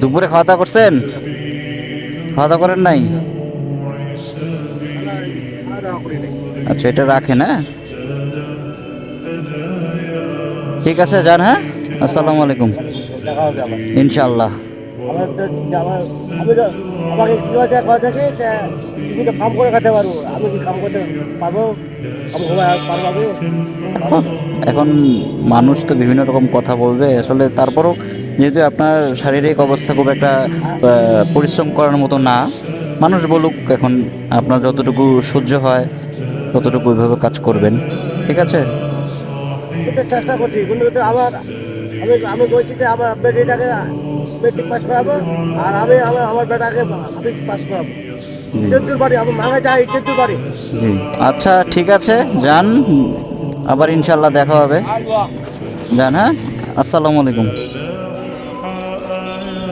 দুপুরে খাওয়া দাওয়া করছেন? খাওয়া দাওয়া করেন নাই? আচ্ছা, এটা রাখেন। হ্যাঁ, ঠিক আছে, যান। হ্যাঁ, আসসালামু আলাইকুম। দেখা হবে আবার। ইনশাআল্লাহ। আমার তো আমি তো আমাকে কি হয়েছে কথা আছে তুমি তো কাম করে খেতে পারবো, আমি কি কাম করতে পারবো? কাম করে পারবো আমি? এখন মানুষ তো বিভিন্ন রকম কথা বলবে আসলে, তারপরও যেহেতু আপনার শারীরিক অবস্থা খুব একটা পরিশ্রম করার মতো না, মানুষ বলুক। এখন আপনার যতটুকু সহ্য হয় ততটুকু ওইভাবে কাজ করবেন, ঠিক আছে? আমি তো চেষ্টা করছি, কিন্তু তো আমার আমি আমি বলছি যে আমার বেটিটাকে মেট্রিক পাস করাবো, আর আমার বেটাকে আমি পাস করাবো। ইজ্জতুর বাড়ি আমার মাঙে যায়, ইজ্জতুর বাড়ি। জি, আচ্ছা, ঠিক আছে, যান। আবার ইনশাল্লাহ দেখা হবে। যান। হ্যাঁ, আসসালামু আলাইকুম।